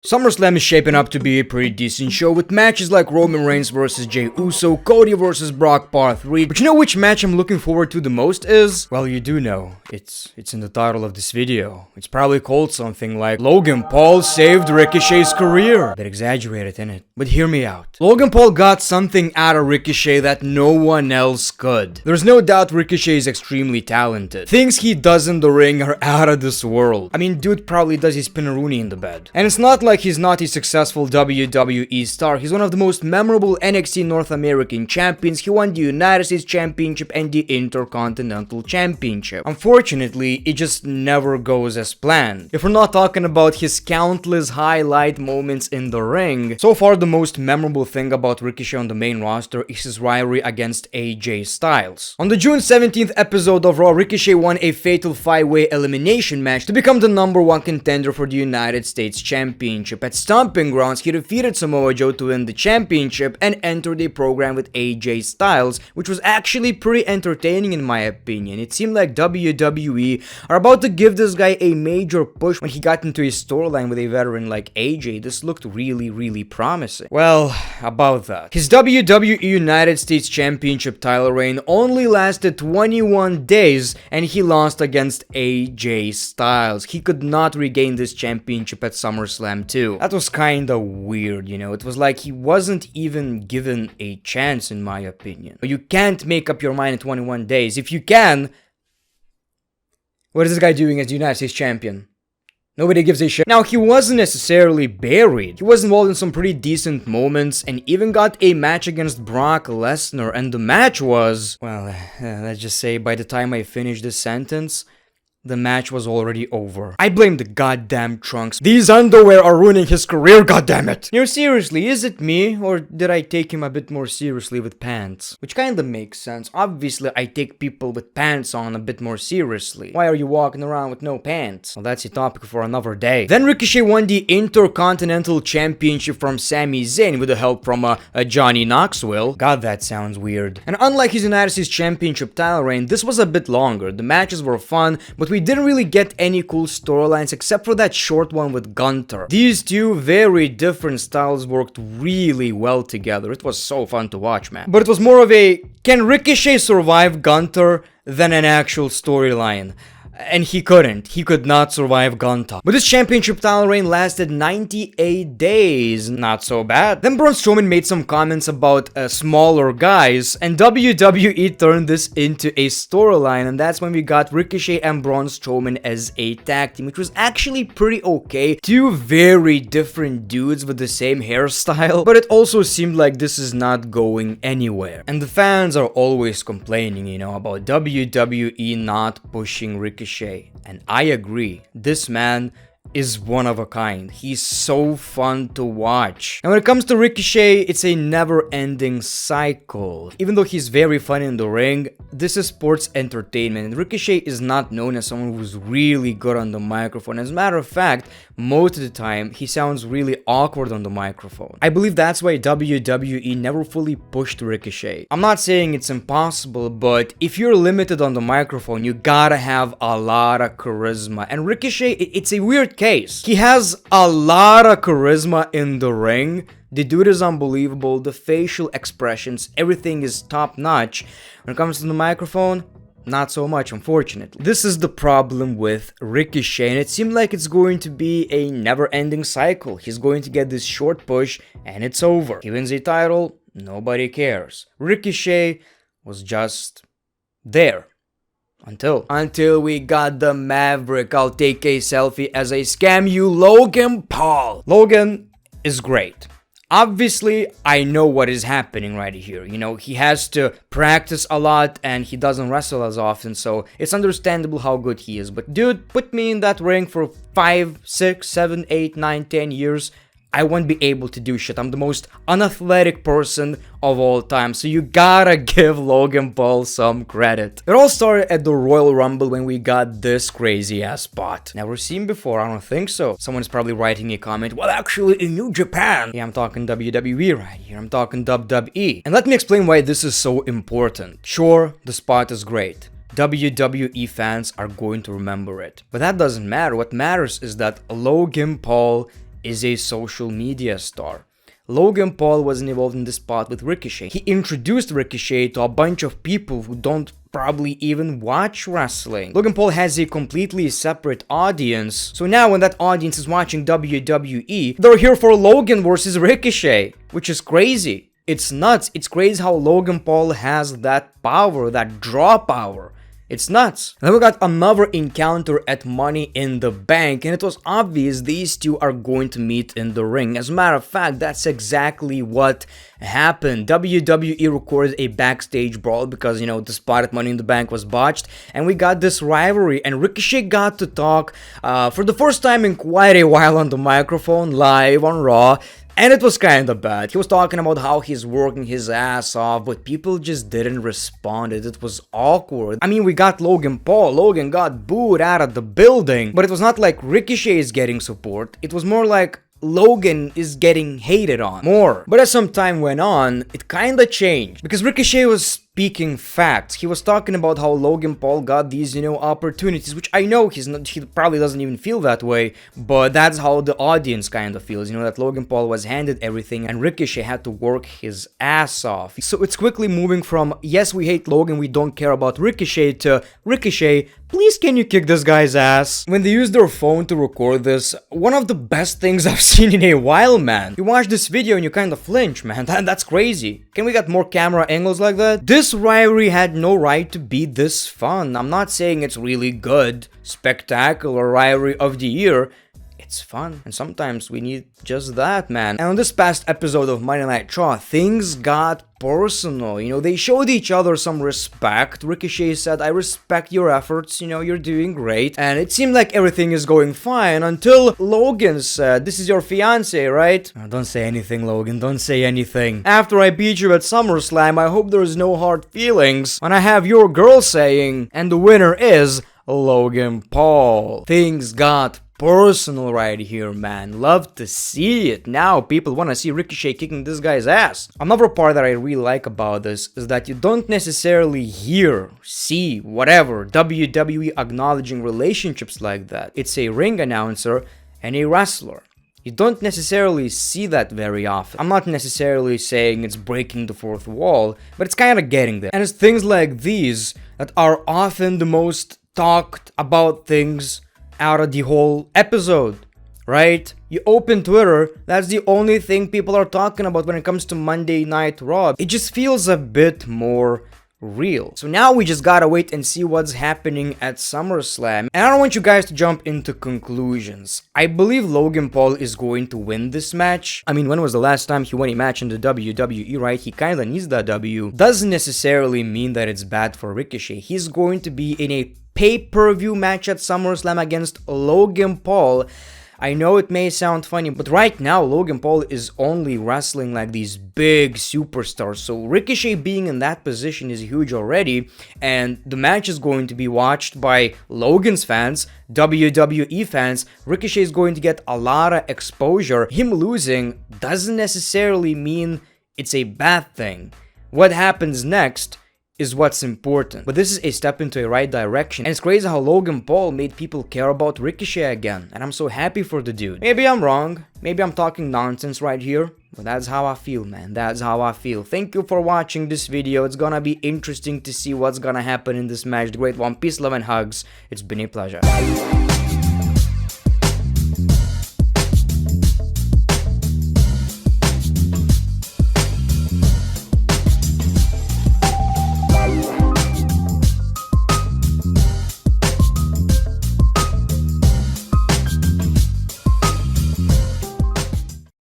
SummerSlam is shaping up to be a pretty decent show with matches like Roman Reigns vs Jey Uso, Cody vs Brock Part 3. But you know which match I'm looking forward to the most is? Well, you do know. It's in the title of this video. It's probably called something like Logan Paul saved Ricochet's career. A bit exaggerated, innit? But hear me out. Logan Paul got something out of Ricochet that no one else could. There's no doubt Ricochet is extremely talented. Things he does in the ring are out of this world. I mean, dude probably does his spin-a-rooney in the bed. And it's not like he's not a successful WWE star. He's one of the most memorable NXT North American champions. He won the United States Championship and the Intercontinental Championship. Unfortunately, it just never goes as planned. If we're not talking about his countless highlight moments in the ring, so far the most memorable thing about Ricochet on the main roster is his rivalry against AJ Styles. On the June 17th episode of Raw, Ricochet won a fatal 5-way elimination match to become the #1 contender for the United States Championship. At Stomping Grounds, he defeated Samoa Joe to win the championship and entered a program with AJ Styles, which was actually pretty entertaining in my opinion. It seemed like WWE are about to give this guy a major push when he got into a storyline with a veteran like AJ. This looked really promising. Well, about that. His WWE United States Championship title reign only lasted 21 days and he lost against AJ Styles. He could not regain this championship at SummerSlam 2. That was kinda weird, you know. It was like he wasn't even given a chance in my opinion. You can't make up your mind in 21 days. If you can, what is this guy doing as the United States champion? Nobody gives a shit. Now, he wasn't necessarily buried. He was involved in some pretty decent moments and even got a match against Brock Lesnar. And the match was, well, let's just say by the time I finished this sentence, the match was already over. I blame the goddamn trunks. These underwear are ruining his career, goddammit! You know, seriously, is it me? Or did I take him a bit more seriously with pants? Which kinda makes sense. Obviously, I take people with pants on a bit more seriously. Why are you walking around with no pants? Well, that's a topic for another day. Then Ricochet won the Intercontinental Championship from Sami Zayn with the help from Johnny Knoxville. God, that sounds weird. And unlike his United States Championship title reign, this was a bit longer. The matches were fun, but we didn't really get any cool storylines except for that short one with Gunther. These two very different styles worked really well together. It was so fun to watch, man. But it was more of a, can Ricochet survive Gunther than an actual storyline? And he couldn't. He could not survive Gunther. But this championship title reign lasted 98 days. Not so bad. Then Braun Strowman made some comments about smaller guys, and WWE turned this into a storyline, and that's when we got Ricochet and Braun Strowman as a tag team, which was actually pretty okay. Two very different dudes with the same hairstyle, but it also seemed like this is not going anywhere. And the fans are always complaining, you know, about WWE not pushing Ricochet. And I agree, this man is one of a kind. He's so fun to watch. And when it comes to Ricochet, it's a never-ending cycle. Even though he's very fun in the ring, this is sports entertainment, and Ricochet is not known as someone who's really good on the microphone. As a matter of fact, most of the time, he sounds really awkward on the microphone. I believe that's why WWE never fully pushed Ricochet. I'm not saying it's impossible, but if you're limited on the microphone, you gotta have a lot of charisma. And Ricochet, it's a weird case. He has a lot of charisma in the ring. The dude is unbelievable. The facial expressions, everything is top notch. When it comes to the microphone, not so much, unfortunately. This is the problem with Ricochet, and it seemed like it's going to be a never-ending cycle. He's going to get this short push, and it's over. He wins a title, nobody cares. Ricochet was just there. Until we got the Maverick. I'll take a selfie as I scam you, Logan Paul. Logan is great. Obviously, I know what is happening right here. You know, he has to practice a lot and he doesn't wrestle as often, so it's understandable how good he is. But dude, put me in that ring for 5, 6, 7, 8, 9, 10 years. I won't be able to do shit. I'm the most unathletic person of all time, so you gotta give Logan Paul some credit. It all started at the Royal Rumble when we got this crazy ass spot. Never seen before, I don't think so. Someone's probably writing a comment, well actually in New Japan. Yeah, I'm talking WWE right here, I'm talking WWE. And let me explain why this is so important. Sure, the spot is great. WWE fans are going to remember it. But that doesn't matter. What matters is that Logan Paul is a social media star. Logan Paul wasn't involved in this spot with Ricochet. He introduced Ricochet to a bunch of people who don't probably even watch wrestling. Logan Paul has a completely separate audience, so now when that audience is watching WWE, they're here for Logan versus Ricochet, which is crazy. It's nuts. It's crazy how Logan Paul has that power, that draw power. It's nuts. Then we got another encounter at Money in the Bank, and it was obvious these two are going to meet in the ring. As a matter of fact, that's exactly what happened. WWE recorded a backstage brawl because, the spot at Money in the Bank was botched, and we got this rivalry, and Ricochet got to talk for the first time in quite a while on the microphone, live on Raw. And it was kinda bad. He was talking about how he's working his ass off, but people just didn't respond. It was awkward. I mean, we got Logan Paul. Logan got booed out of the building. But it was not like Ricochet is getting support. It was more like Logan is getting hated on more. But as some time went on, it kinda changed. Because Ricochet was speaking facts. He was talking about how Logan Paul got these, opportunities, which I know he probably doesn't even feel that way, but that's how the audience kind of feels, that Logan Paul was handed everything and Ricochet had to work his ass off. So it's quickly moving from, yes, we hate Logan, we don't care about Ricochet, to Ricochet, please can you kick this guy's ass? When they used their phone to record this, one of the best things I've seen in a while, man. You watch this video and you kind of flinch, man. That's crazy. Can we get more camera angles like that? This rivalry had no right to be this fun. I'm not saying it's really good, spectacular rivalry of the year. It's fun, and sometimes we need just that, man. And on this past episode of Monday Night Raw, things got personal. They showed each other some respect. Ricochet said, I respect your efforts, you're doing great. And it seemed like everything is going fine until Logan said, this is your fiance, right? Oh, don't say anything, Logan, don't say anything. After I beat you at SummerSlam, I hope there's no hard feelings when I have your girl saying, and the winner is Logan Paul. Things got personal right here, man. Love to see it. Now people want to see Ricochet kicking this guy's ass. Another part that I really like about this is that you don't necessarily hear, see, whatever, WWE acknowledging relationships like that. It's a ring announcer and a wrestler. You don't necessarily see that very often. I'm not necessarily saying it's breaking the fourth wall, but it's kind of getting there. And it's things like these that are often the most talked about things out of the whole episode, right? You open Twitter, that's the only thing people are talking about when it comes to Monday Night Raw. It just feels a bit more real. So now we just gotta wait and see what's happening at SummerSlam. And I don't want you guys to jump into conclusions. I believe Logan Paul is going to win this match. I mean, when was the last time he won a match in the WWE, right? He kinda needs that W. Doesn't necessarily mean that it's bad for Ricochet. He's going to be in a pay-per-view match at SummerSlam against Logan Paul. I know it may sound funny, but right now Logan Paul is only wrestling like these big superstars, so Ricochet being in that position is huge already, and the match is going to be watched by Logan's fans, WWE fans. Ricochet is going to get a lot of exposure. Him losing doesn't necessarily mean it's a bad thing. What happens next is what's important. But this is a step into a right direction. And it's crazy how Logan Paul made people care about Ricochet again. And I'm so happy for the dude. Maybe I'm wrong. Maybe I'm talking nonsense right here. But that's how I feel, man. That's how I feel. Thank you for watching this video. It's gonna be interesting to see what's gonna happen in this match. The Great One. Peace, love, and hugs. It's been a pleasure.